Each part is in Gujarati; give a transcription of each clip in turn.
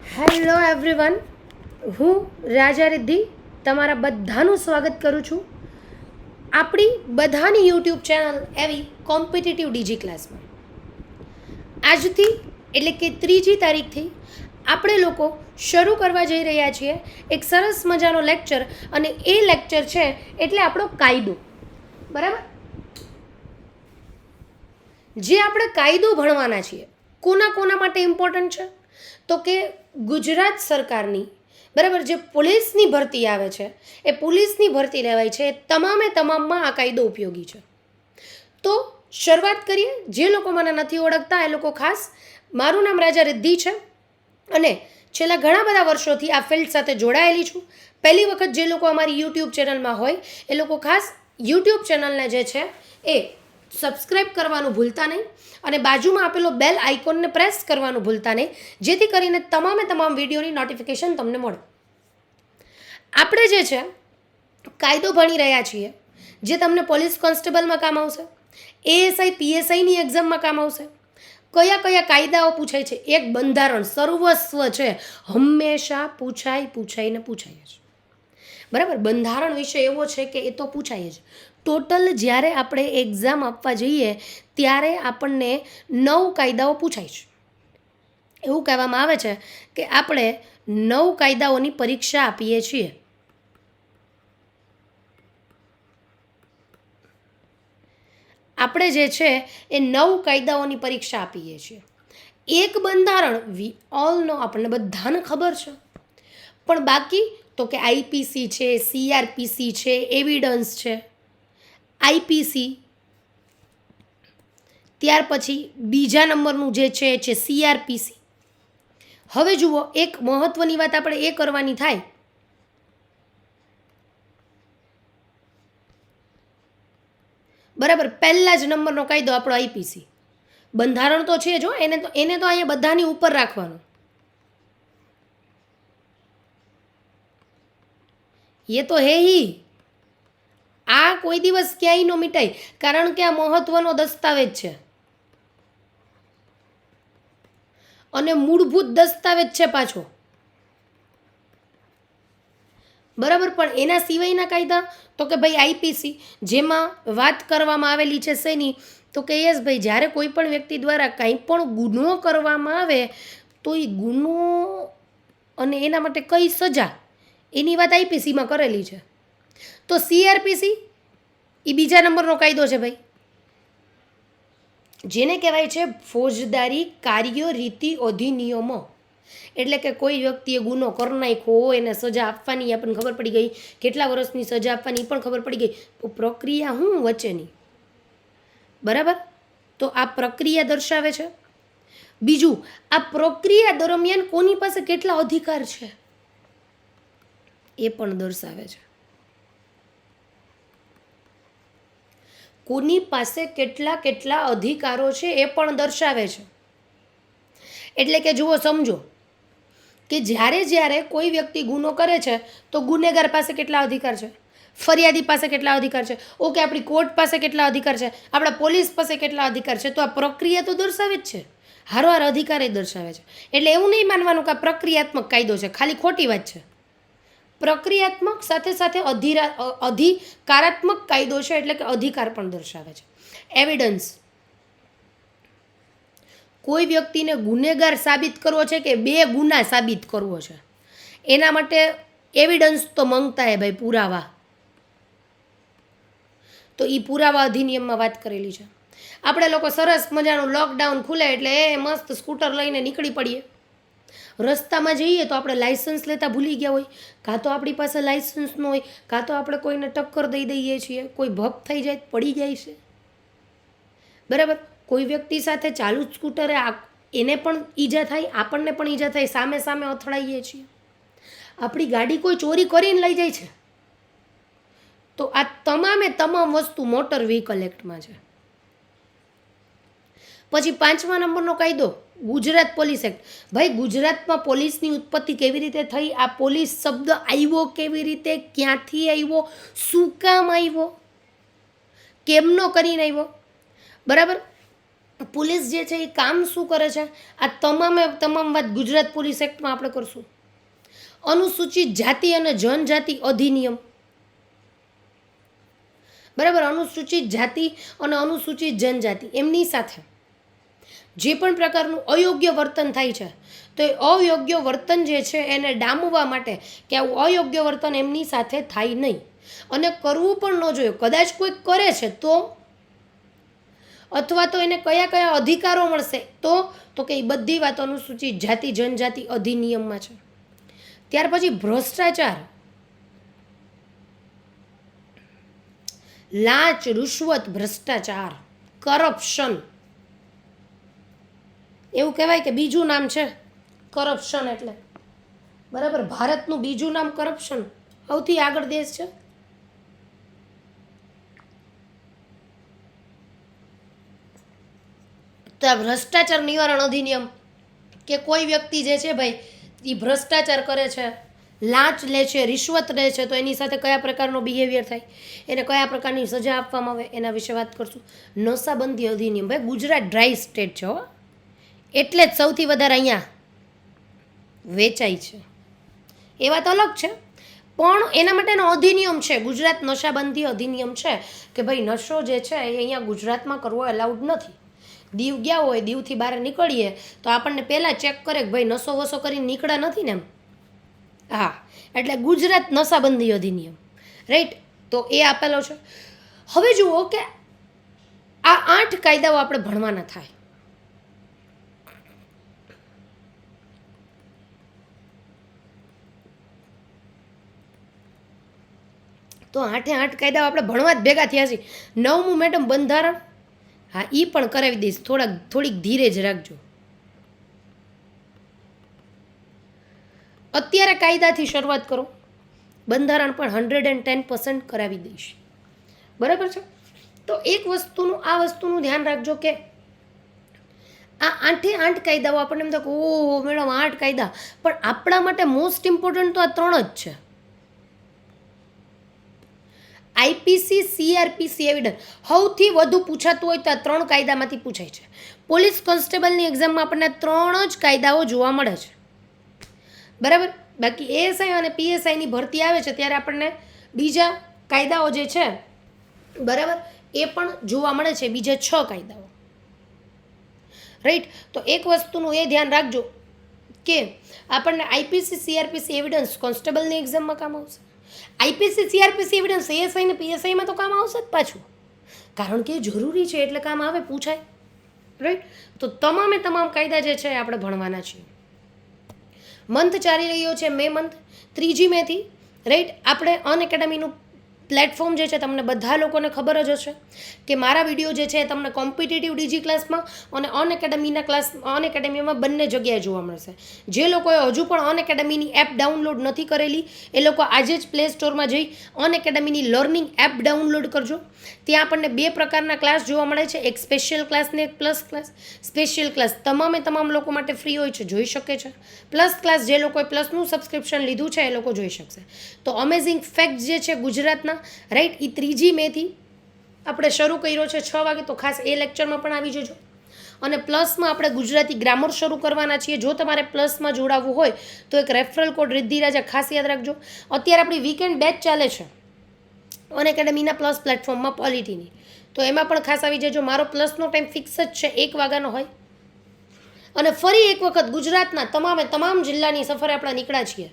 હેલો એવરીવન, હું રાજા રિદ્ધિ તમારા બધાનું સ્વાગત કરું છું આપણી બધાની યુટ્યુબ ચેનલ એવી કોમ્પિટિટિવ ડીજી ક્લાસમાં. આજથી એટલે કે 3જી તારીખથી આપણે લોકો શરૂ કરવા જઈ રહ્યા છીએ એક સરસ મજાનો લેક્ચર, અને એ લેક્ચર છે એટલે આપણો કાયદો. બરાબર, જે આપણે કાયદો ભણવાના છીએ કોના કોના માટે ઇમ્પોર્ટન્ટ છે? તો કે ગુજરાત સરકારની, બરાબર, જે પોલીસની ભરતી આવે છે, એ પોલીસની ભરતી લેવાય છે, તમામે તમામમાં આ કાયદો ઉપયોગી છે. તો શરૂઆત કરીએ. જે લોકો મને નથી ઓળખતા એ લોકો ખાસ, મારું નામ રાજા રિદ્ધિ છે અને છેલ્લા ઘણા બધા વર્ષોથી આ ફિલ્ડ સાથે જોડાયેલી છું. પહેલી વખત જે લોકો અમારી યુટ્યુબ ચેનલમાં હોય એ લોકો ખાસ યુટ્યુબ ચેનલને જે છે એ સબસ્ક્રાઈબ કરવાનું ભૂલતા નહીં, અને બાજુમાં આપેલો બેલ આઇકોનને પ્રેસ કરવાનું ભૂલતા નહીં, જેથી કરીને તમામે તમામ વિડીયોની નોટિફિકેશન તમને મળે. આપણે જે છે કાયદો ભણી રહ્યા છીએ, જે તમને પોલીસ કોન્સ્ટેબલમાં કામ આવશે, એએસઆઈ પીએસઆઈની એક્ઝામમાં કામ આવશે. કયા કયા કાયદાઓ પૂછાય છે? એક બંધારણ સર્વસ્વ છે, હંમેશા પૂછાઈને પૂછાય છે. બરાબર, બંધારણ વિશે એવો છે કે એ તો પૂછાય જ. ટોટલ જ્યારે આપણે એક્ઝામ આપવા જઈએ ત્યારે આપણને 9 કાયદાઓ પૂછાય છે. એવું કહેવામાં આવે છે કે આપણે 9 કાયદાઓની પરીક્ષા આપીએ છીએ. આપણે જે છે એ 9 કાયદાઓની પરીક્ષા આપીએ છીએ. એક બંધારણ વી ઓલ નો, આપણને બધાને ખબર છે, પણ બાકી તો કે આઈપીસી છે, સીઆરપીસી છે, એવિડન્સ છે, આઈપીસી. ત્યાર પછી બીજા નંબરનું જે છે સીઆરપીસી. હવે જુઓ, એક મહત્વની વાત આપણે એ કરવાની થાય, બરાબર, પહેલા જ નંબરનો કાયદો આપણો આઈપીસી. બંધારણ તો છે જો, એને તો અહીંયા બધાની ઉપર રાખવાનું. એ તો હે હી, આ કોઈ દિવસ ક્યાંય નો મિટાય, કારણ કે આ મહત્વનો દસ્તાવેજ છે અને મૂળભૂત દસ્તાવેજ છે પાછો. બરાબર, પણ એના સિવાયના કાયદા તો કે ભાઈ આઈપીસી, જેમાં વાત કરવામાં આવેલી છે શેની? તો કે યસ ભાઈ, જ્યારે કોઈ પણ વ્યક્તિ દ્વારા કંઈ પણ ગુનો કરવામાં આવે તો એ ગુનો અને એના માટે કઈ સજા, એની વાત આઈપીસીમાં કરેલી છે. તો સીઆરપીસી એ બીજા નંબરનો કાયદો છે ભાઈ, જેને કહેવાય છે ફોજદારી કાર્ય રીતિ અધિનિયમો. એટલે કે કોઈ વ્યક્તિએ ગુનો કરી નાખ્યો હોય, એને સજા આપવાની આપણને ખબર પડી ગઈ, કેટલા વર્ષની સજા આપવાની પણ ખબર પડી ગઈ, તો પ્રક્રિયા શું વચ્ચેની, બરાબર, તો આ પ્રક્રિયા દર્શાવે છે. બીજું, આ પ્રક્રિયા દરમિયાન કોની પાસે કેટલા અધિકાર છે એ પણ દર્શાવે છે. કોની પાસે કેટલા અધિકારો છે એ પણ દર્શાવે છે. એટલે કે જુઓ, સમજો કે જ્યારે કોઈ વ્યક્તિ ગુનો કરે છે તો ગુનેગાર પાસે કેટલા અધિકાર છે, ફરિયાદી પાસે કેટલા અધિકાર છે, ઓકે, આપણી કોર્ટ પાસે કેટલા અધિકાર છે, આપણા પોલીસ પાસે કેટલા અધિકાર છે. તો આ પ્રક્રિયા તો દર્શાવે જ છે, હારોહાર અધિકાર એ દર્શાવે છે. એટલે એવું નહીં માનવાનું કે આ પ્રક્રિયાત્મક કાયદો છે, ખાલી ખોટી વાત છે. પ્રક્રિયાત્મક સાથે સાથે અધિકારાત્મક કાયદો છે, એટલે કે અધિકાર પણ દર્શાવે છે. એવિડન્સ, કોઈ વ્યક્તિને ગુનેગાર સાબિત કરવો છે કે 2 ગુના સાબિત કરવો છે, એના માટે એવિડન્સ તો માંગતા હે ભાઈ, પુરાવા. તો એ પુરાવા અધિનિયમમાં વાત કરેલી છે. આપણે લોકો સરસ મજાનું લોકડાઉન ખુલે એટલે એ મસ્ત સ્કૂટર લઈને નીકળી પડીએ. રસ્તામાં જઈએ તો આપણે લાઇસન્સ લેતા ભૂલી ગયા હોય, કાં તો આપણી પાસે લાઇસન્સ ન હોય, કાં તો આપણે કોઈને ટક્કર દઈ દઈએ છીએ, કોઈ ભપ થઈ જાય પડી જાય છે, બરાબર. કોઈ વ્યક્તિ સાથે ચાલુ સ્કૂટરે એને પણ ઈજા થાય, આપણને પણ ઈજા થાય, સામે સામે અથડાઈએ છીએ. આપણી ગાડી કોઈ ચોરી કરીને લઈ જાય છે. તો આ તમામે તમામ વસ્તુ મોટર વ્હીકલ એક્ટમાં છે. પછી 5મા નંબરનો કાયદો ગુજરાત પોલીસ એક્ટ. ભાઈ, ગુજરાતમાં પોલીસની ઉત્પત્તિ કેવી રીતે થઈ, આ પોલીસ શબ્દ આવ્યો કેવી રીતે, ક્યાંથી આવ્યો, શું કામ આવ્યો, કેમનો કરીને આવ્યો, બરાબર. પોલીસ જે છે એ કામ શું કરે છે, આ તમામે તમામ વાત ગુજરાત પોલીસ એક્ટમાં આપણે કરશું. અનુસૂચિત જાતિ અને જનજાતિ અધિનિયમ, બરાબર, અનુસૂચિત જાતિ અને અનુસૂચિત જનજાતિ એમની સાથે જે પણ પ્રકારનું અયોગ્ય વર્તન થાય છે, તો એ અયોગ્ય વર્તન જે છે એને ડામવા માટે કે આવું અયોગ્ય વર્તન એમની સાથે થાય નહીં અને કરવું પણ ન જોઈએ. કદાચ કોઈ કરે છે તો, અથવા તો એને કયા કયા અધિકારો મળશે તો કે એ બધી વાત અનુસૂચિત જાતિ જનજાતિ અધિનિયમમાં છે. ત્યાર પછી ભ્રષ્ટાચાર, લાંચ, રૂશ્વત, ભ્રષ્ટાચાર, કરપ્શન, એવું કહેવાય કે બીજું નામ છે કરપ્શન એટલે, બરાબર, ભારતનું બીજું નામ કરપ્શન, સૌથી આગળ દેશ છે. તો આ ભ્રષ્ટાચાર નિવારણ અધિનિયમ કે કોઈ વ્યક્તિ જે છે ભાઈ એ ભ્રષ્ટાચાર કરે છે, લાંચ લે છે, રિશ્વત લે છે, તો એની સાથે કયા પ્રકારનો બિહેવિયર થાય, એને કયા પ્રકારની સજા આપવામાં આવે એના વિશે વાત કરશું. નશાબંધી અધિનિયમ, ભાઈ ગુજરાત ડ્રાય સ્ટેટ છે હો, એટલે જ સૌથી વધારે અહીંયા વેચાય છે, એ વાત અલગ છે. પણ એના માટેનો અધિનિયમ છે, ગુજરાત નશાબંધી અધિનિયમ છે કે ભાઈ નશો જે છે એ અહીંયા ગુજરાતમાં કરવો એલાઉડ નથી. દીવ ગયા હોય, દીવથી બહાર નીકળીએ તો આપણને પહેલાં ચેક કરે કે ભાઈ નશો વસો કરીને નીકળ્યા નથી ને એમ. હા, એટલે ગુજરાત નશાબંધી અધિનિયમ, રાઈટ, તો એ આપેલો છે. હવે જુઓ કે આ 8 કાયદાઓ આપણે ભણવાના થાય. તો 8 કાયદાઓ આપણે ભણવા જ ભેગા થયા છીએ. 9મું મેડમ બંધારણ, હા એ પણ કરાવી દઈશ, થોડીક ધીરેજ રાખજો. અત્યારે કાયદાથી શરૂઆત કરો, બંધારણ પણ 110% કરાવી દઈશ, બરાબર છે. તો એક વસ્તુનું ધ્યાન રાખજો કે આ 8 કાયદાઓ આપણને એમ થાય કે ઓહો મેડમ 8 કાયદા, પણ આપણા માટે મોસ્ટ ઇમ્પોર્ટન્ટ તો આ 3 જ છે. આઈપીસી, સીઆરપીસી, એવિડન્સ સૌથી વધુ પૂછાતું હોય તો આ 3 કાયદામાંથી પૂછાય છે. પોલીસ કોન્સ્ટેબલની એક્ઝામમાં આપણને 3 જ કાયદાઓ જોવા મળે છે, બરાબર. બાકી એએસઆઈ અને પીએસઆઈની ભરતી આવે છે ત્યારે આપણને બીજા કાયદાઓ જે છે, બરાબર, એ પણ જોવા મળે છે, બીજા 6 કાયદાઓ, રાઈટ. તો એક વસ્તુનું એ ધ્યાન રાખજો કે આપણને આઈપીસી, સીઆરપીસી, એવિડન્સ કોન્સ્ટેબલની એક્ઝામમાં કામ આવશે. આઈપીસી, સીઆરપીસી, એવિડન્સ એએસઆઈ ને પીએસઆઈમાં તો કામ આવશે જ પાછું, કારણ કે જરૂરી છે એટલે કામ આવે, પૂછાય, રાઈટ. તો તમામે તમામ કાયદા જે છે આપણે ભણવાના છીએ. મંથ ચાલી રહ્યો છે મે મંથ, 3જી મેથી, રાઈટ. આપણે અનએકેડમીનું પ્લેટફોર્મ જે છે તમને બધા લોકોને ખબર જ હશે કે મારા વિડીયો જે છે તમને કોમ્પિટિટિવ ડીજી ક્લાસમાં અને અનએકેડમીમાં બંને જગ્યાએ જોવા મળશે. જે લોકોએ હજુ પણ અનએકેડમીની એપ ડાઉનલોડ નથી કરેલી એ લોકો આજે જ પ્લે સ્ટોરમાં જઈ અનએકેડમીની લર્નિંગ એપ ડાઉનલોડ કરજો. ત્યાં આપણને 2 પ્રકારના ક્લાસ જોવા મળે છે, એક સ્પેશિયલ ક્લાસ ને એક પ્લસ ક્લાસ. સ્પેશિયલ ક્લાસ તમામ લોકો માટે ફ્રી હોય છે, જોઈ શકે છે. પ્લસ ક્લાસ જે લોકોએ પ્લસનું સબસ્ક્રિપ્શન લીધું છે એ લોકો જોઈ શકશે. તો અમેઝિંગ ફેક્ટ જે છે ગુજરાતના, રાઈટ, એ 3જી મેથી આપણે શરૂ કર્યો છે 6 વાગે, તો ખાસ એ લેક્ચરમાં પણ આવી જજો. અને પ્લસમાં આપણે ગુજરાતી ગ્રામર શરૂ કરવાના છીએ. જો તમારે પ્લસમાં જોડાવવું હોય તો એક રેફરલ કોડ રિદ્ધિરાજા ખાસ યાદ રાખજો. અત્યારે આપણી વીકેન્ડ બેચ ચાલે છે અનએકેડમીના પ્લસ પ્લેટફોર્મમાં પોલિટીની, તો એમાં પણ ખાસ આવી જજો. મારો પ્લસનો ટાઈમ ફિક્સ જ છે, 1 વાગ્યાનો હોય. અને ફરી એક વખત ગુજરાતના તમામ જિલ્લાની સફરે આપણે નીકળ્યા છીએ.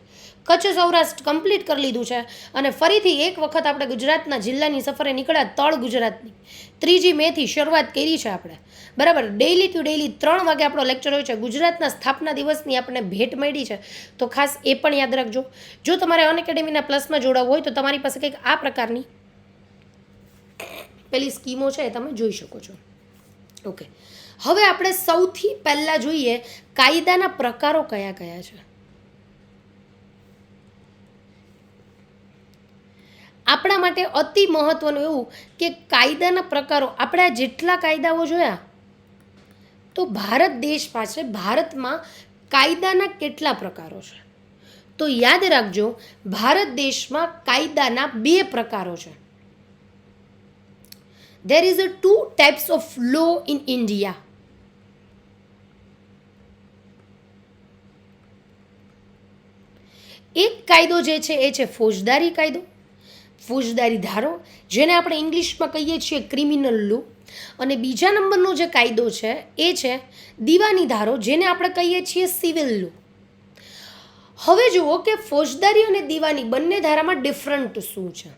કચ્છ સૌરાષ્ટ્ર કમ્પ્લીટ કરી લીધું છે અને ફરીથી એક વખત આપણે ગુજરાતના જિલ્લાની સફરે નીકળ્યા, તળ ગુજરાતની. 3જી મેથી શરૂઆત કરી છે આપણે, બરાબર. ડેઇલી ટુ ડેઇલી 3 વાગે આપણો લેક્ચર હોય છે. ગુજરાતના સ્થાપના દિવસની આપણને ભેટ મળી છે, તો ખાસ એ પણ યાદ રાખજો. જો તમારે અનએકેડમીના પ્લસમાં જોડાવવું હોય તો તમારી પાસે કંઈક આ પ્રકારની પેલી સ્કીમો છે એ તમે જોઈ શકો છો. ઓકે, હવે આપણે સૌથી પહેલાં જોઈએ કાયદાના પ્રકારો કયા કયા છે. આપણા માટે અતિ મહત્વનું એવું કે કાયદાના પ્રકારો, આપણે જેટલા કાયદાઓ જોયા તો ભારત દેશ પાસે, ભારતમાં કાયદાના કેટલા પ્રકારો છે, તો યાદ રાખજો ભારત દેશમાં કાયદાના 2 પ્રકારો છે. There is a 2 types of law in India. એક કાયદો જે છે એ છે ફોજદારી કાયદો, ફોજદારી ધારો, જેને આપણે ઇંગ્લિશમાં કહીએ છીએ ક્રિમિનલ લો. અને બીજા નંબરનો જે કાયદો છે એ છે દીવાની ધારો, જેને આપણે કહીએ છીએ સિવિલ લો. હવે જુઓ કે ફોજદારી અને દીવાની બંને ધારામાં ડિફરન્ટ શું છે.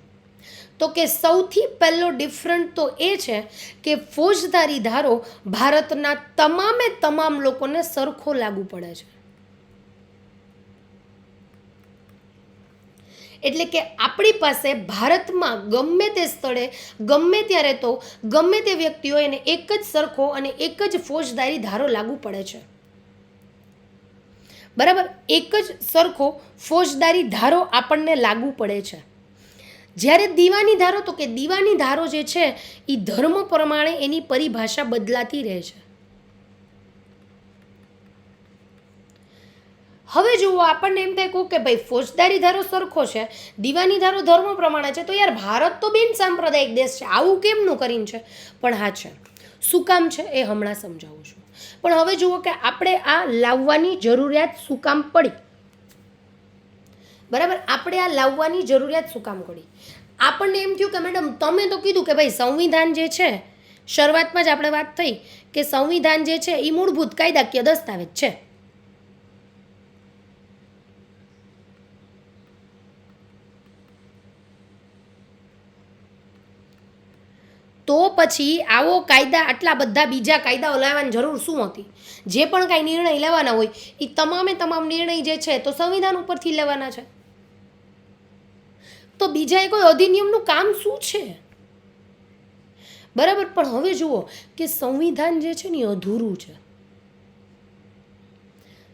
તો કે સૌથી પહેલો ડિફરન્ટ તો એ છે કે ફોજદારી ધારો ભારતના તમામે તમામ લોકોને સરખો લાગુ પડે છે. એટલે કે આપણી પાસે ભારતમાં ગમે તે સ્થળે ગમે ત્યારે તો ગમે તે વ્યક્તિઓ એને એક જ સરખો અને એક જ ફોજદારી ધારો લાગુ પડે છે. બરાબર, એક જ સરખો ફોજદારી ધારો આપણને લાગુ પડે છે. જ્યારે દીવાની ધારો, તો કે દીવાની ધારો જે છે એ ધર્મ પ્રમાણે એની પરિભાષા બદલાતી રહે છે. હવે જુઓ, આપણને એમ થાય કે ભાઈ ફોજદારી ધારો સરખો છે, દીવાની ધારો ધર્મ પ્રમાણે છે, તો યાર ભારત તો બિન સાંપ્રદાયિક દેશ છે, આવું કેમનું કરીને છે? પણ હા છે. શું કામ છે એ હમણાં સમજાવું છું. પણ હવે જુઓ કે આપણે આ લાવવાની જરૂરિયાત શું કામ પડી? બરાબર, આપણે આ લાવવાની જરૂરિયાત શું કામ પડી? આપણને એમ થયું કે મેડમ તમે તો કીધું કે ભાઈ સંવિધાન જે છે, શરૂઆતમાં જ આપણે વાત થઈ કે સંવિધાન જે છે એ મૂળભૂત કાયદાકીય દસ્તાવેજ છે. તો પછી આવો કાયદા, આટલા બધા બીજા કાયદાઓ લાવવાની જરૂર શું હતી? જે પણ કાંઈ નિર્ણય લેવાના હોય એ તમામે તમામ નિર્ણય જે છે તો સંવિધાન ઉપરથી લેવાના છે. તો બીજા કોઈ અધિનિયમનું કામ શું છે? બરાબર, પણ હવે જુઓ કે સંવિધાન જે છે ને એ અધૂરું છે.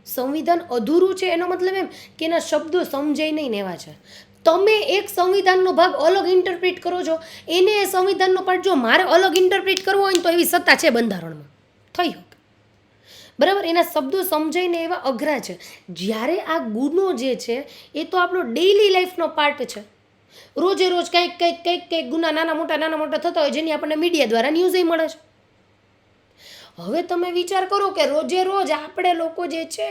સંવિધાન અધૂરું છે એનો મતલબ એમ કે એના શબ્દો સમજાય નહીં ને એવા છે. તમે એક સંવિધાનનો ભાગ અલગ ઇન્ટરપ્રિટ કરો છો, એને એ સંવિધાનનો પાર્ટ જો મારે અલગ ઇન્ટરપ્રિટ કરવો હોય ને તો એવી સત્તા છે બંધારણમાં, થઈ શકે. બરાબર, એના શબ્દો સમજાઈને એવા અઘરા છે. જ્યારે આ ગુનો જે છે એ તો આપણો ડેઇલી લાઈફનો પાર્ટ છે. રોજે રોજ કંઈક ગુના નાના મોટા થતા હોય, જેની આપણને મીડિયા દ્વારા ન્યૂઝ મળે છે. હવે તમે વિચાર કરો કે રોજે રોજ આપણે લોકો જે છે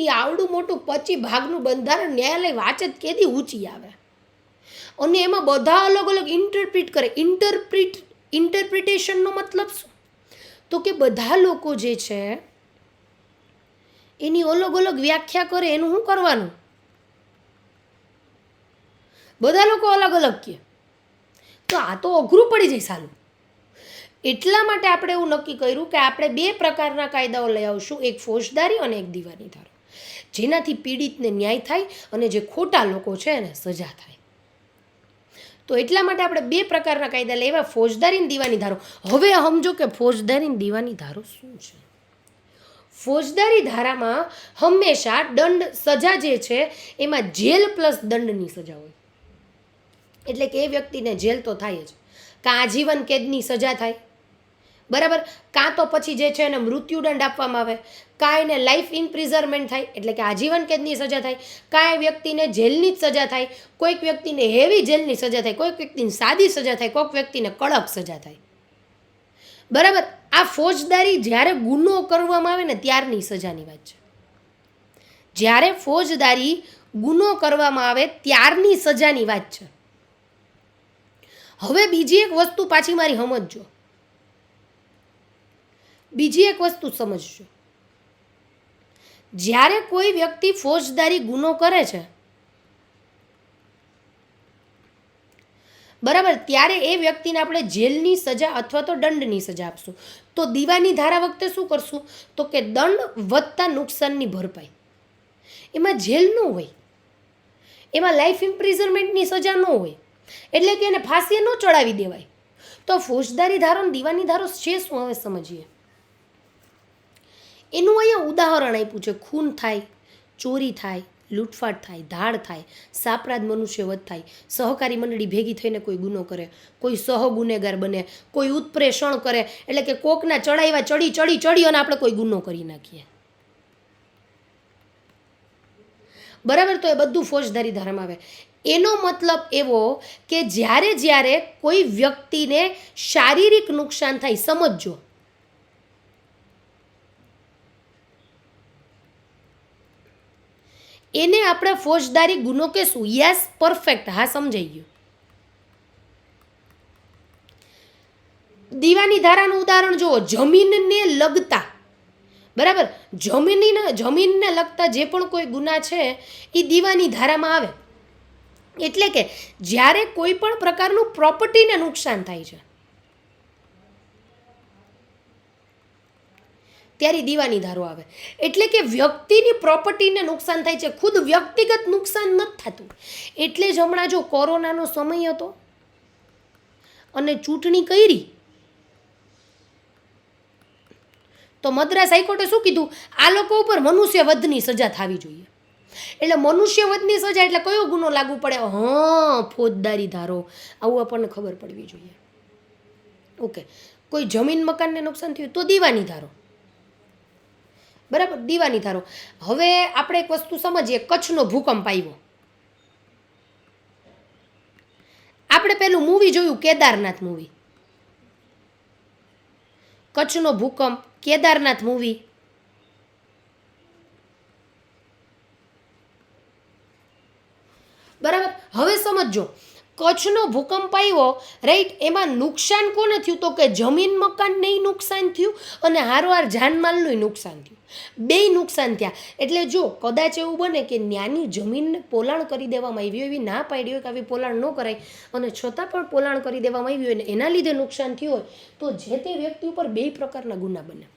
એ આવડું મોટું 25 ભાગનું બંધારણ ન્યાયાલય વાંચે કેદી ઊંચી આવે, અને એમાં બધા અલગ અલગ ઇન્ટરપ્રિટ કરે. ઇન્ટરપ્રિટેશનનો મતલબ શું? તો કે બધા લોકો જે છે એની અલગ અલગ વ્યાખ્યા કરે. એનું શું કરવાનું? બધા લોકો અલગ અલગ કહે તો આ તો અઘરું પડી જાય સાલું. એટલા માટે આપણે એવું નક્કી કર્યું કે આપણે બે પ્રકારના કાયદાઓ લઈ આવશું, એક ફોજદારી અને એક દીવાની ધારો, જેનાથી પીડિતને ન્યાય થાય અને જે ખોટા લોકો છે એને સજા થાય. તો એટલા માટે આપણે બે પ્રકારના કાયદા લેવા, ફોજદારી અને દીવાની ધારો. હવે સમજો કે ફોજદારી અને દીવાની ધારો શું છે. ફોજદારી ધારામાં હંમેશા દંડ, સજા જે છે એમાં જેલ પ્લસ દંડની સજા હોય. એટલે કે એ વ્યક્તિને જેલ તો થાય જ, કાં આજીવન કેદની સજા થાય, બરાબર, કાં તો પછી જે છે એને મૃત્યુદંડ આપવામાં આવે, કાં એને લાઈફ ઇમ્પ્રિઝરમેન્ટ થાય એટલે કે આજીવન કેદની સજા થાય, કાં એ વ્યક્તિને જેલની જ સજા થાય, કોઈક વ્યક્તિને હેવી જેલની સજા થાય, કોઈક વ્યક્તિને સાદી સજા થાય, કોઈક વ્યક્તિને કડક સજા થાય. બરાબર, આ ફોજદારી જ્યારે ગુનો કરવામાં આવે ને ત્યારની સજાની વાત છે. જ્યારે ફોજદારી ગુનો કરવામાં આવે ત્યારની સજાની વાત છે. હવે બીજી એક વસ્તુ પાછી મારી સમજજો, બીજી એક વસ્તુ સમજજો. જ્યારે કોઈ વ્યક્તિ ફોજદારી ગુનો કરે છે, બરાબર, ત્યારે એ વ્યક્તિને આપણે જેલની સજા અથવા તો દંડની સજા આપશું. તો દીવાની ધારા વખતે શું કરશું? તો કે દંડ વત્તા નુકસાનની ભરપાઈ. એમાં જેલ ન હોય, એમાં લાઈફ ઇમ્પ્રિઝરમેન્ટની સજા ન હોય, એટલે કે એને ફાંસીએ ન ચડાવી દેવાય. તો ફોજદારી ધારો અને દીવાની ધારો છે શું? હવે સમજીએ. એનું અહીંયા ઉદાહરણ આપ્યું છે. ખૂન થાય, ચોરી થાય, લૂંટફાટ થાય, ધાડ થાય, સાપરાધ મનુષ્યવધ થાય, સહકારી મંડળી ભેગી થઈને કોઈ ગુનો કરે, કોઈ સહગુનેગાર બને, કોઈ ઉત્પ્રેષણ કરે, એટલે કે કોકના ચડાવ્યા ચડી અને આપણે કોઈ ગુનો કરી નાખીએ, બરાબર. તો એ બધું ફોજદારી ધારામાં આવે. એનો મતલબ એવો કે જ્યારે કોઈ વ્યક્તિને શારીરિક નુકસાન થાય, સમજજો, એને આપણે ફોજદારી ગુનો કહેશું. યસ, પરફેક્ટ, હા સમજાઈ ગયું. દીવાની ધારાનું ઉદાહરણ જુઓ, જમીનને લગતા, બરાબર, જમીનને લગતા જે પણ કોઈ ગુના છે એ દીવાની ધારામાં આવે. એટલે કે જ્યારે કોઈ પણ પ્રકારનું પ્રોપર્ટીને નુકસાન થાય છે ત્યારે દીવાની ધારો આવે. એટલે કે વ્યક્તિની પ્રોપર્ટીને નુકસાન થાય છે, ખુદ વ્યક્તિગત નુકસાન નથી થતું. એટલે જ હમણાં જો કોરોનાનો સમય હતો અને ચૂંટણી કરી તો મદ્રાસ હાઈકોર્ટે શું કીધું, આ લોકો ઉપર મનુષ્યવધની સજા થવી જોઈએ. એટલે મનુષ્યવધની સજા એટલે કયો ગુનો લાગુ પડે? હા, ફોજદારી ધારો. આવું આપણને ખબર પડવી જોઈએ. ઓકે, કોઈ જમીન મકાનને નુકસાન થયું તો દીવાની ધારો, બરાબર, દીવાની ધારો. હવે આપણે એક વસ્તુ સમજીએ, કચ્છનો ભૂકંપ આવ્યો. આપણે પેલું મૂવી જોયું, કેદારનાથ મૂવી. કચ્છનો ભૂકંપ, કેદારનાથ મૂવી. બરાબર. હવે સમજો, કચ્છનો ભૂકંપ આવ્યો, રાઈટ, એમાં નુકસાન કોને થયું? તો કે જમીન મકાનને નુકસાન થયું અને હારોહાર જાનમાલનું નુકસાન થયું. બેય નુકસાન થયા. એટલે જો કદાચ એવું બને કે ન્યાની જમીનને પોલાણ કરી દેવામાં આવી હોય, એવી ના પાડી હોય કે આવી પોલાણ ન કરાય, અને છતાં પણ પોલાણ કરી દેવામાં આવી હોય ને એના લીધે નુકસાન થયું હોય, તો જે તે વ્યક્તિ ઉપર બે પ્રકારના ગુના બને.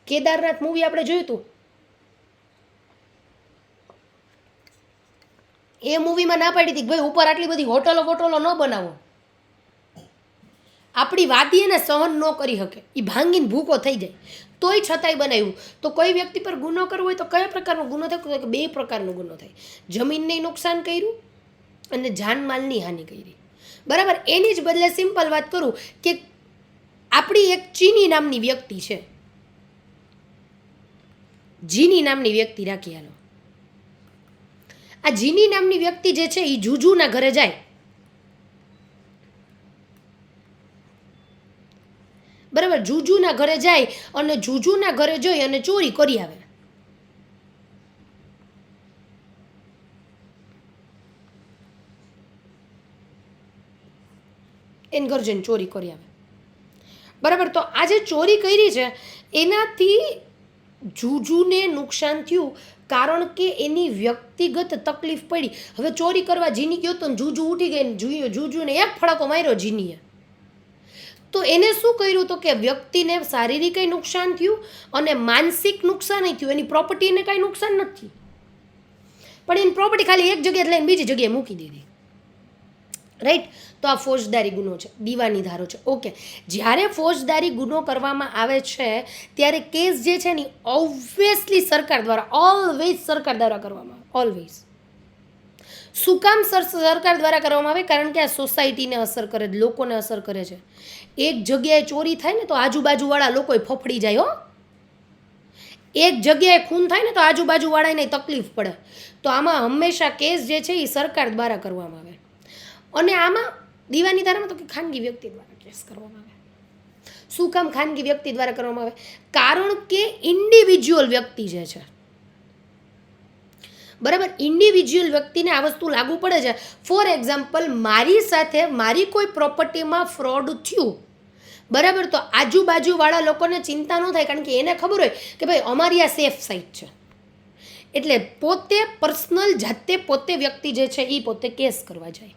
કેદારનાથ મૂવી આપણે જોયું હતું, એ મૂવીમાં ના પાડી હતી કે ભાઈ ઉપર આટલી બધી હોટલો ન બનાવો. આપણી વાતી એને સહન ન કરી શકે, એ ભાંગીને ભૂકો થઈ જાય, તોય છતાંય બનાવ્યું. તો કોઈ વ્યક્તિ પર ગુનો કરવો હોય તો કયા પ્રકારનો ગુનો થાય? બે પ્રકારનો ગુનો થાય. જમીનને નુકસાન કર્યું અને જાનમાલની હાનિ કરી. બરાબર. એની જ બદલે સિમ્પલ વાત કરું કે આપણી એક ચીની નામની વ્યક્તિ છે, જીની નામની વ્યક્તિ રાખી હાલો. આ જીની નામની વ્યક્તિ જે છે એ જુજુના ઘરે જાય, બરાબર, જુજુના ઘરે જાય અને જુજુના ઘરે જઈ અને ચોરી કરી આવે. એને ઘર જઈને ચોરી કરી આવે. બરાબર. તો આ જે ચોરી કરી છે એનાથી જુજુને નુકસાન થયું, કારણ કે એની વ્યક્તિગત તકલીફ પડી. હવે ચોરી કરવા જીની ગયો તો જુજુ ઉઠી ગઈ, જુજુને એક ફડાકો માર્યો જીનીએ. તો એને શું કર્યું? તો કે વ્યક્તિને શારીરિક નુકસાન થયું અને માનસિક નુકસાન થયું. એની પ્રોપર્ટીને કાંઈ નુકસાન નથી, પણ એની પ્રોપર્ટી ખાલી એક જગ્યાએ લઈને બીજી જગ્યાએ મૂકી દીધી. રાઈટ. તો આ ફોજદારી ગુનો છે, દીવાની ધારો છે. ઓકે, જ્યારે ફોજદારી ગુનો કરવામાં આવે છે ત્યારે કેસ જે છે ને ઓબ્વિયસલી સરકાર દ્વારા, ઓલવેઝ સરકાર દ્વારા કરવામાં આવે. ઓલવેઝ. શું કામ સરકાર દ્વારા કરવામાં આવે? કારણ કે આ સોસાયટીને અસર કરે, લોકોને અસર કરે છે. એક જગ્યાએ ચોરી થાય ને તો આજુબાજુવાળા લોકો ફફડી જાય. હો, એક જગ્યાએ ખૂન થાય ને તો આજુબાજુવાળાને તકલીફ પડે. તો આમાં હંમેશા કેસ જે છે એ સરકાર દ્વારા કરવામાં આવે. અને આમાં દીવાની ધારામાં તો કે ખાનગી વ્યક્તિ દ્વારા કેસ કરવામાં આવે. શું કામ ખાનગી વ્યક્તિ દ્વારા કરવામાં આવે? કારણ કે ઇન્ડિવિજ્યુઅલ વ્યક્તિ જે છે, બરાબર, ઇન્ડિવિજ્યુઅલ વ્યક્તિને આ વસ્તુ લાગુ પડે છે. ફોર એક્ઝામ્પલ, મારી સાથે મારી કોઈ પ્રોપર્ટીમાં ફ્રોડ થયું, બરાબર, તો આજુબાજુવાળા લોકોને ચિંતા ન થાય, કારણ કે એને ખબર હોય કે ભાઈ અમારી આ સેફ સાઇટ છે. એટલે પોતે પર્સનલ જાતે પોતે વ્યક્તિ જે છે એ પોતે કેસ કરવા જાય.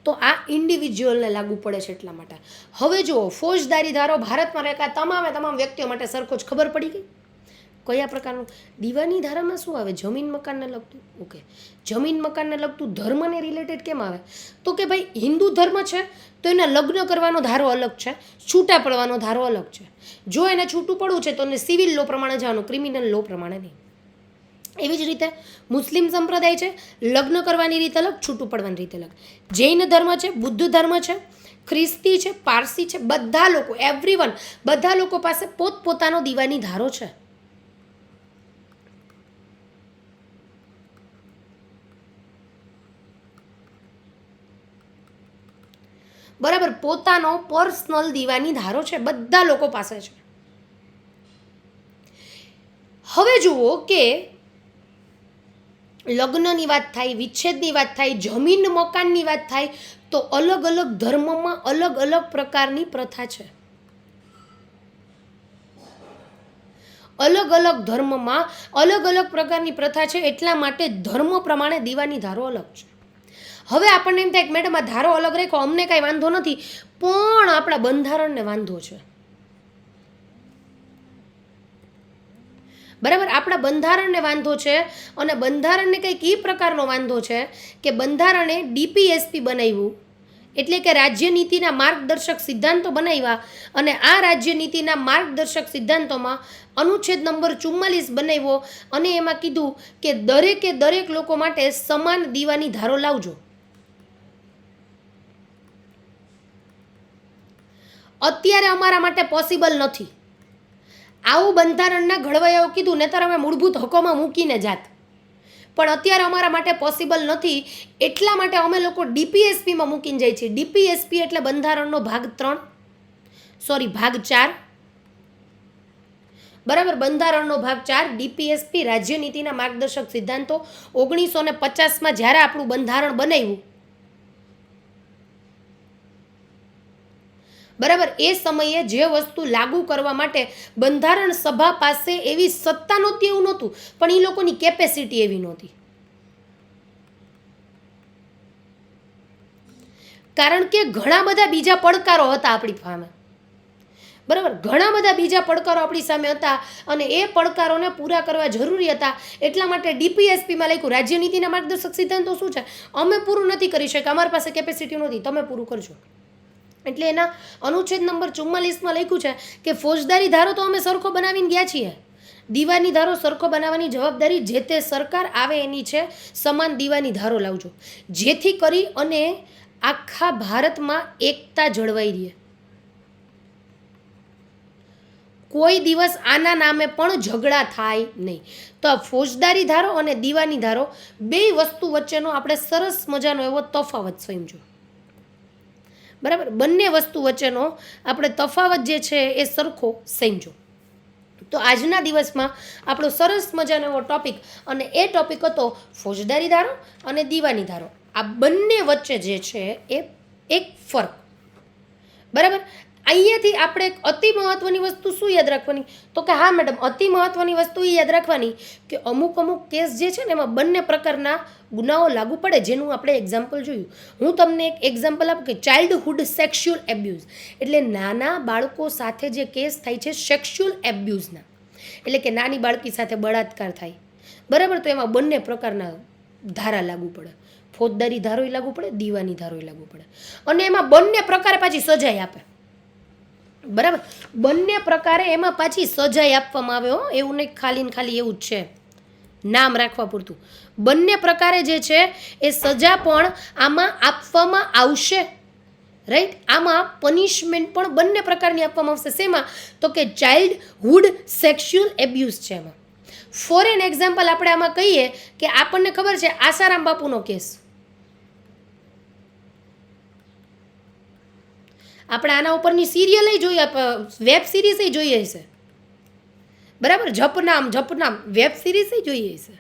તો આ ઇન્ડિવિજ્યુઅલને લાગુ પડે છે એટલા માટે. હવે જુઓ, ફોજદારી ધારો ભારતમાં રહેતા તમામ વ્યક્તિઓ માટે સરખો જ. ખબર પડી ગઈ કયા પ્રકારનું? દીવાની ધારામાં શું આવે? જમીન મકાનને લગતું. ઓકે, જમીન મકાનને લગતું ધર્મને રિલેટેડ કેમ આવે? તો કે ભાઈ હિન્દુ ધર્મ છે તો એને લગ્ન કરવાનો ધારો અલગ છે, છૂટા પડવાનો ધારો અલગ છે. જો એને છૂટું પડવું છે તો એને સિવિલ લો પ્રમાણે જવાનું, ક્રિમિનલ લો પ્રમાણે નહીં. એવી જ રીતે મુસ્લિમ સંપ્રદાય છે, લગ્ન કરવાની રીત અલગ, છૂટું પડવાની રીત અલગ. જૈન ધર્મ છે, બુદ્ધ ધર્મ છે, ખ્રિસ્તી છે, પારસી છે, બધા લોકો, એવરીવન, બધા લોકો પાસે પોતપોતાનો દીવાની ધારો છે. બરાબર, પોતાનો પર્સનલ દીવાની ધારો છે, બધા લોકો પાસે છે. હવે જુઓ કે લગ્નની વાત થાય, વિચ્છેદની વાત થાય, જમીન મકાનની વાત થાય, તો અલગ અલગ ધર્મમાં અલગ અલગ પ્રકારની પ્રથા છે. અલગ અલગ ધર્મમાં અલગ અલગ પ્રકારની પ્રથા છે. એટલા માટે ધર્મ પ્રમાણે દીવાની ધારો અલગ છે. હવે આપણને એમ થાય કે મેડમ આ ધારો અલગ રાખો, અમને કાંઈ વાંધો નથી, પણ આપણા બંધારણને વાંધો છે. બરાબર, આપણા બંધારણને વાંધો છે. અને બંધારણને કંઈક એ પ્રકારનો વાંધો છે કે બંધારણે ડીપીએસપી બનાવ્યું, એટલે કે રાજ્ય નીતિના માર્ગદર્શક સિદ્ધાંતો બનાવ્યા, અને આ રાજ્ય નીતિના માર્ગદર્શક સિદ્ધાંતોમાં અનુચ્છેદ નંબર 44 બનાવ્યો, અને એમાં કીધું કે દરેકે દરેક લોકો માટે સમાન દીવાની ધારો લાવજો. અત્યારે અમારા માટે પોસિબલ નથી. આવું બંધારણના ઘડવૈયાઓ કીધું ને ત્યારે અમે મૂળભૂત હકોમાં મૂકીને જાત, પણ અત્યારે અમારા માટે પોસિબલ નથી. એટલા માટે અમે લોકો ડીપીએસપીમાં મૂકીને જાય છીએ. ડીપીએસપી એટલે બંધારણનો ભાગ 4. બરાબર, બંધારણનો ભાગ 4. ડીપીએસપી રાજ્ય નીતિના માર્ગદર્શક સિદ્ધાંતો 1950માં જ્યારે આપણું બંધારણ બનાવ્યું, બરાબર, એ સમયે જે વસ્તુ લાગુ કરવા માટે બંધારણ સભા પાસે એવી સત્તા નહોતી એવું નહોતું, પણ એ લોકોની કેપેસિટી એવી નહોતી. કારણ કે ઘણા બધા બીજા પડકારો હતા આપણી સામે. બરાબર, ઘણા બધા બીજા પડકારો આપણી સામે હતા, અને એ પડકારોને પૂરા કરવા જરૂરી હતા. એટલા માટે ડીપીએસપીમાં લખ્યું રાજ્ય નીતિના માર્ગદર્શક સિદ્ધાંતો શું છે, અમે પૂરું નથી કરી શક્યા, અમારી પાસે કેપેસિટી નહોતી, તમે પૂરું કરજો. એટલે એના અનુચ્છેદ નંબર 44માં લખ્યું છે કે ફોજદારી ધારો તો અમે સરખો બનાવીને ગયા છીએ, દીવાની ધારો સરખો બનાવવાની જવાબદારી જે તે સરકાર આવે એની છે. સમાન દીવાની ધારો લાવજો, જેથી કરી અને આખા ભારતમાં એકતા જળવાઈ રહે. કોઈ દિવસ આના નામે પણ ઝઘડા થાય નહીં. તો આ ફોજદારી ધારો અને દીવાની ધારો બે વસ્તુ વચ્ચેનો આપણે સરસ મજાનો એવો તફાવત સમજો. બરાબર, બંને વસ્તુ વચ્ચેનો આપણે તફાવત જે છે એ સરખો સમજો. તો આજના દિવસમાં આપણો સરસ મજાનો એવો ટોપિક, અને એ ટોપિક હતો ફોજદારી ધારો અને દીવાની ધારો. આ બંને વચ્ચે જે છે એ એક ફરક. બરાબર, અહીંયાથી આપણે એક અતિ મહત્વની વસ્તુ શું યાદ રાખવાની, તો કે હા મેડમ, અતિ મહત્વની વસ્તુ એ યાદ રાખવાની કે અમુક કેસ જે છે ને એમાં બંને પ્રકારના ગુનાઓ લાગુ પડે, જેનું આપણે એક્ઝામ્પલ જોયું. હું તમને એક એક્ઝામ્પલ આપું કે ચાઇલ્ડહુડ સેક્સ્યુઅલ એબ્યુઝ, એટલે નાના બાળકો સાથે જે કેસ થાય છે સેક્સ્યુઅલ એબ્યુઝના, એટલે કે નાની બાળકી સાથે બળાત્કાર થાય. બરાબર, તો એમાં બંને પ્રકારના ધારા લાગુ પડે. ફોજદારી ધારોય લાગુ પડે, દીવાની ધારોય લાગુ પડે, અને એમાં બંને પ્રકારે પાછી સજાઈ આપે. બરાબર, બંને પ્રકારે એમાં પાછી સજાઈ આપવામાં આવે. એવું નહીં ખાલી ને ખાલી એવું જ છે નામ રાખવા પૂરતું. બંને પ્રકારે જે છે એ સજા પણ આમાં આપવામાં આવશે. રાઈટ, આમાં પનિશમેન્ટ પણ બંને પ્રકારની આપવામાં આવશે. શેમાં, તો કે ચાઇલ્ડહુડ સેક્સ્યુઅલ એબ્યુઝ છે એમાં. ફોર એન એક્ઝામ્પલ આપણે આમાં કહીએ કે આપણને ખબર છે આસારામ બાપુનો કેસ, આપણે આના ઉપરની સિરિયલ જોઈ, વેબ સિરીઝ જોઈએ છે. બરાબર, જપનામ વેબ સિરીઝ જોઈએ છે.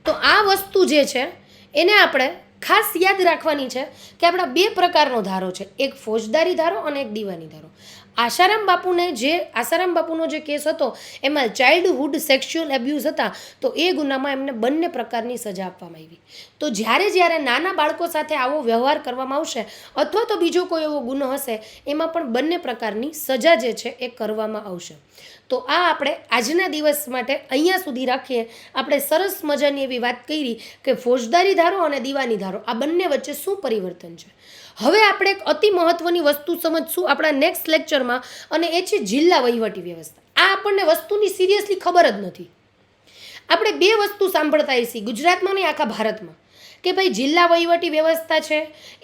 તો આ વસ્તુ જે છે એને આપણે ખાસ યાદ રાખવાની છે કે આપણા બે પ્રકારનો ધારો છે, એક ફોજદારી ધારો અને એક દીવાની ધારો. આસારામ બાપુનો જે કેસ હતો એમાં ચાઇલ્ડહુડ સેક્સ્યુઅલ એબ્યુઝ હતા, તો એ ગુનામાં એમને બંને પ્રકારની સજા આપવામાં આવી. તો જ્યારે નાના બાળકો સાથે આવો વ્યવહાર કરવામાં આવશે અથવા તો બીજો કોઈ એવો ગુનો હશે, એમાં પણ બંને પ્રકારની સજા જે છે એ કરવામાં આવશે. તો આ આપણે આજના દિવસ માટે અહીંયા સુધી રાખીએ. આપણે સરસ મજાની એવી વાત કરી કે ફોજદારી ધારો અને દીવાની ધારો આ બંને વચ્ચે શું પરિવર્તન છે. હવે આપણે એક અતિ મહત્વની વસ્તુ સમજશું આપણા નેક્સ્ટ લેક્ચરમાં, અને એ છે જિલ્લા વહીવટી વ્યવસ્થા. આ આપણને વસ્તુની સિરિયસલી ખબર જ નથી. આપણે બે વસ્તુ સાંભળતા છીએ ગુજરાતમાં નહીં આખા ભારતમાં, કે ભાઈ જિલ્લા વહીવટી વ્યવસ્થા છે,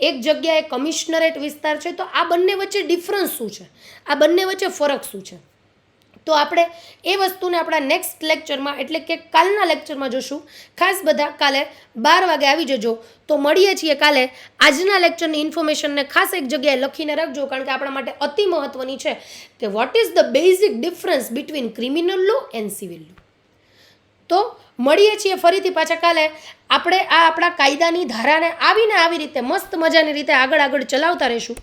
એક જગ્યાએ કમિશનરેટ વિસ્તાર છે. તો આ બંને વચ્ચે ડિફરન્સ શું છે, આ બંને વચ્ચે ફરક શું છે? તો આપણે એ વસ્તુને આપણા નેક્સ્ટ લેક્ચરમાં એટલે કે કાલના લેક્ચરમાં જોશું. ખાસ બધા કાલે 12 વાગે આવી જજો. તો મળીએ છીએ કાલે. આજના લેક્ચરની ઇન્ફોર્મેશનને ખાસ એક જગ્યાએ લખીને રાખજો, કારણ કે આપણા માટે અતિ મહત્વની છે કે what is the basic difference between criminal law and civil law. તો મળીએ છીએ ફરીથી પાછા કાલે. આપણે આ આપણા કાયદાની ધારાને આવી રીતે મસ્ત મજાની રીતે આગળ ચલાવતા રહીશું.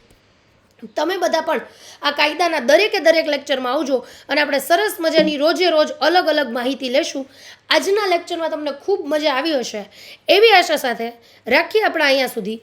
તમે બધા પણ આ કાયદાના દરેક લેક્ચરમાં આવજો અને આપણે સરસ મજાની રોજ અલગ માહિતી લેશું. આજના લેક્ચરમાં તમને ખૂબ મજા આવી હશે એવી આશા સાથે રાખીએ આપણે અહીંયા સુધી.